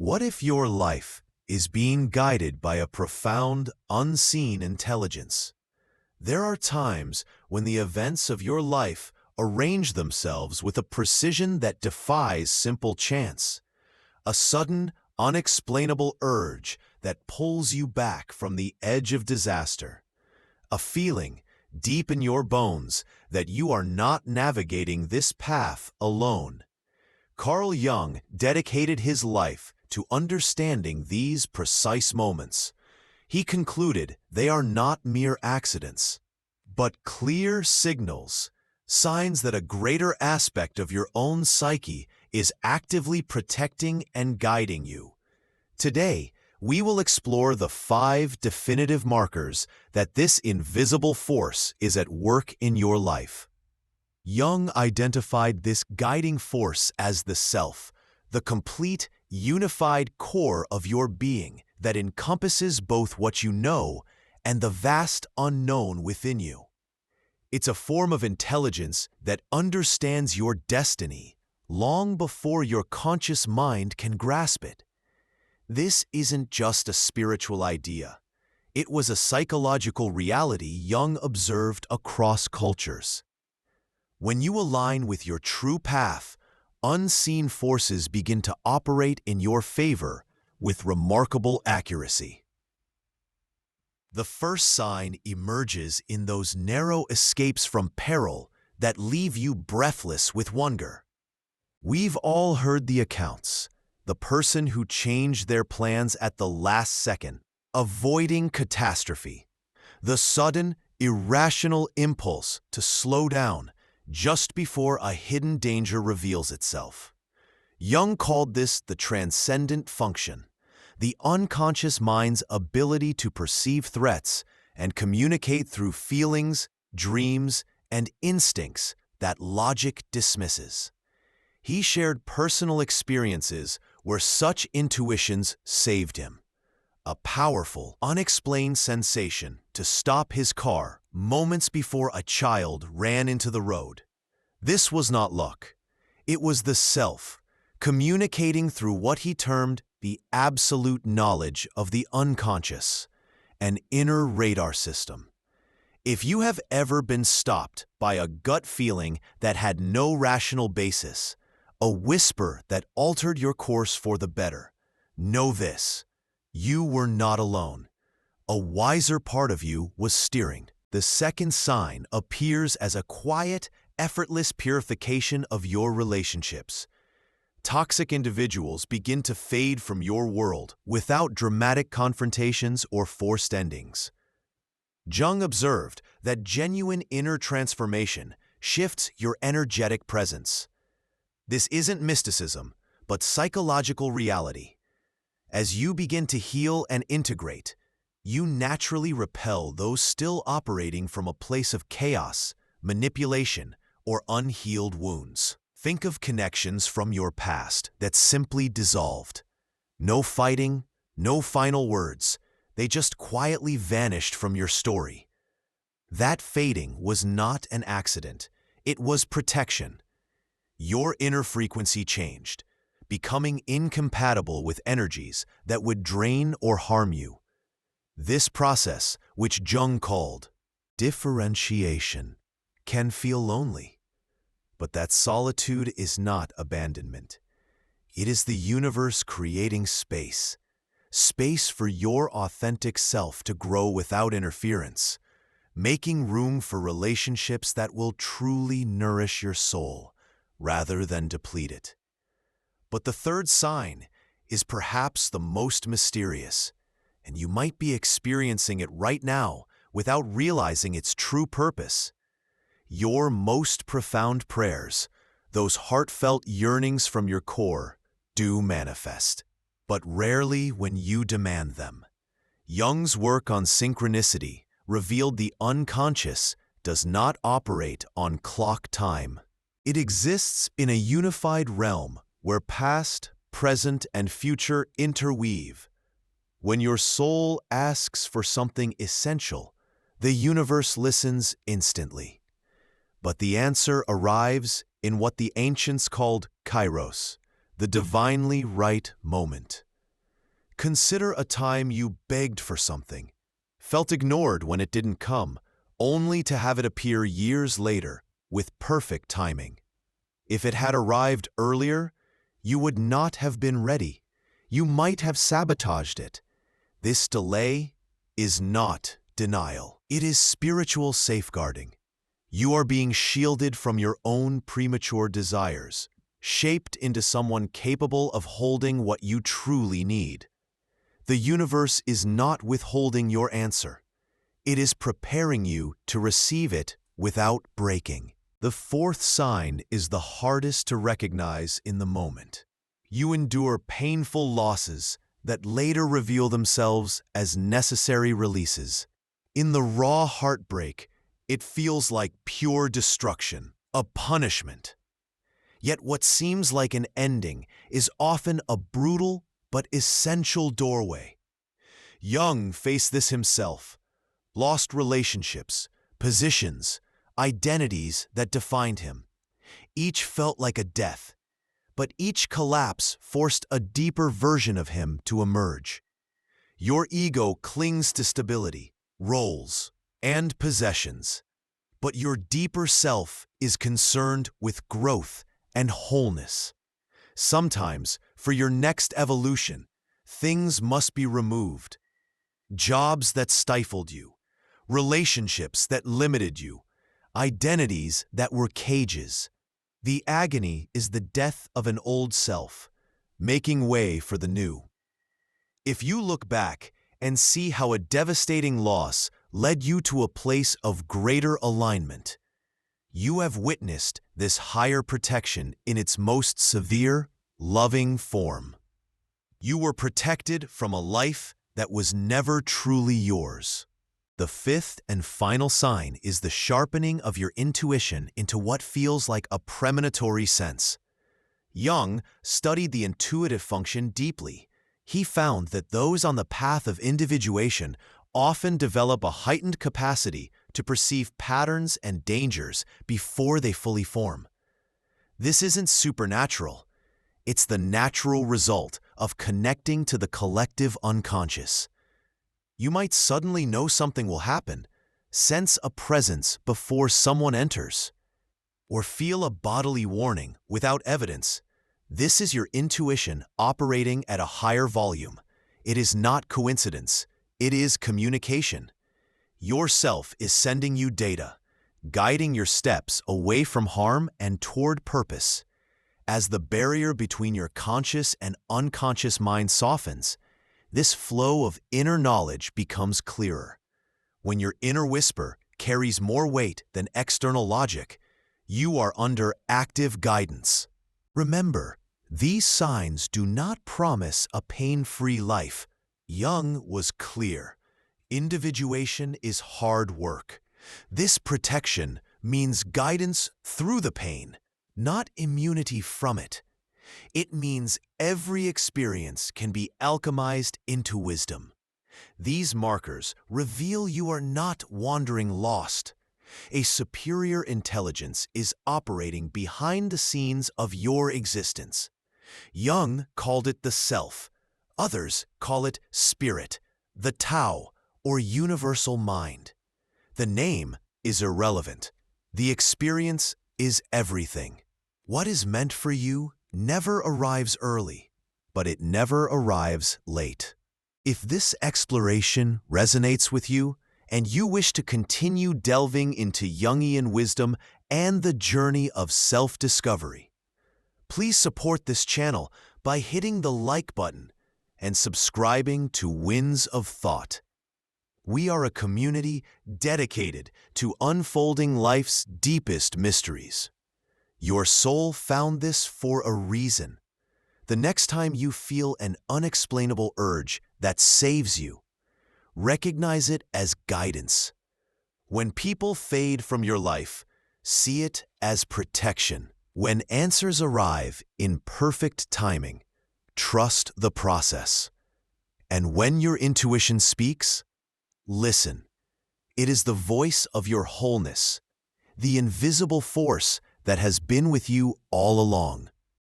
What if your life is being guided by a profound, unseen intelligence? There are times when the events of your life arrange themselves with a precision that defies simple chance. A sudden, unexplainable urge that pulls you back from the edge of disaster. A feeling, deep in your bones, that you are not navigating this path alone. Carl Jung dedicated his life to understanding these precise moments. He concluded they are not mere accidents, but clear signals, signs that a greater aspect of your own psyche is actively protecting and guiding you. Today, we will explore the 5 definitive markers that this invisible force is at work in your life. Jung identified this guiding force as the self, the complete, unified core of your being that encompasses both what you know and the vast unknown within you. It's a form of intelligence that understands your destiny long before your conscious mind can grasp it. This isn't just a spiritual idea. It was a psychological reality Jung observed across cultures. When you align with your true path, unseen forces begin to operate in your favor with remarkable accuracy. The first sign emerges in those narrow escapes from peril that leave you breathless with wonder. We've all heard the accounts. The person who changed their plans at the last second, avoiding catastrophe. The sudden, irrational impulse to slow down just before a hidden danger reveals itself. Jung called this the transcendent function, the unconscious mind's ability to perceive threats and communicate through feelings, dreams, and instincts that logic dismisses. He shared personal experiences where such intuitions saved him. A powerful, unexplained sensation to stop his car moments before a child ran into the road. This was not luck. It was the self, communicating through what he termed the absolute knowledge of the unconscious, an inner radar system. If you have ever been stopped by a gut feeling that had no rational basis, a whisper that altered your course for the better, know this: you were not alone. A wiser part of you was steering. The second sign appears as a quiet, effortless purification of your relationships. Toxic individuals begin to fade from your world without dramatic confrontations or forced endings. Jung observed that genuine inner transformation shifts your energetic presence. This isn't mysticism, but psychological reality. As you begin to heal and integrate, you naturally repel those still operating from a place of chaos, manipulation, or unhealed wounds. Think of connections from your past that simply dissolved. No fighting, no final words. They just quietly vanished from your story. That fading was not an accident. It was protection. Your inner frequency changed, becoming incompatible with energies that would drain or harm you. This process, which Jung called differentiation, can feel lonely. But that solitude is not abandonment. It is the universe creating space for your authentic self to grow without interference, making room for relationships that will truly nourish your soul rather than deplete it. But the third sign is perhaps the most mysterious, and you might be experiencing it right now without realizing its true purpose. Your most profound prayers, those heartfelt yearnings from your core, do manifest, but rarely when you demand them. Jung's work on synchronicity revealed the unconscious does not operate on clock time. It exists in a unified realm where past, present, and future interweave. When your soul asks for something essential, the universe listens instantly. But the answer arrives in what the ancients called kairos, the divinely right moment. Consider a time you begged for something, felt ignored when it didn't come, only to have it appear years later with perfect timing. If it had arrived earlier, you would not have been ready. You might have sabotaged it. This delay is not denial. It is spiritual safeguarding. You are being shielded from your own premature desires, shaped into someone capable of holding what you truly need. The universe is not withholding your answer. It is preparing you to receive it without breaking. The fourth sign is the hardest to recognize in the moment. You endure painful losses that later reveal themselves as necessary releases. In the raw heartbreak, it feels like pure destruction, a punishment. Yet what seems like an ending is often a brutal but essential doorway. Jung faced this himself. Lost relationships, positions, identities that defined him. Each felt like a death, but each collapse forced a deeper version of him to emerge. Your ego clings to stability, roles, and possessions, but your deeper self is concerned with growth and wholeness. Sometimes, for your next evolution, things must be removed. Jobs that stifled you, relationships that limited you, identities that were cages. The agony is the death of an old self, making way for the new. If you look back and see how a devastating loss led you to a place of greater alignment, you have witnessed this higher protection in its most severe, loving form. You were protected from a life that was never truly yours. The fifth and final sign is the sharpening of your intuition into what feels like a premonitory sense. Jung studied the intuitive function deeply. He found that those on the path of individuation often develop a heightened capacity to perceive patterns and dangers before they fully form. This isn't supernatural. It's the natural result of connecting to the collective unconscious. You might suddenly know something will happen, sense a presence before someone enters, or feel a bodily warning without evidence. This is your intuition operating at a higher volume. It is not coincidence. It is communication. Your self is sending you data, guiding your steps away from harm and toward purpose. As the barrier between your conscious and unconscious mind softens, this flow of inner knowledge becomes clearer. When your inner whisper carries more weight than external logic, you are under active guidance. Remember, these signs do not promise a pain-free life. Jung was clear. Individuation is hard work. This protection means guidance through the pain, not immunity from it. It means every experience can be alchemized into wisdom. These markers reveal you are not wandering lost. A superior intelligence is operating behind the scenes of your existence. Jung called it the self. Others call it spirit, the Tao, or universal mind. The name is irrelevant. The experience is everything. What is meant for you never arrives early, but it never arrives late. If this exploration resonates with you, and you wish to continue delving into Jungian wisdom and the journey of self-discovery, please support this channel by hitting the like button and subscribing to Winds of Thought. We are a community dedicated to unfolding life's deepest mysteries. Your soul found this for a reason. The next time you feel an unexplainable urge that saves you, recognize it as guidance. When people fade from your life, see it as protection. When answers arrive in perfect timing, trust the process. And when your intuition speaks, listen. It is the voice of your wholeness, the invisible force that has been with you all along.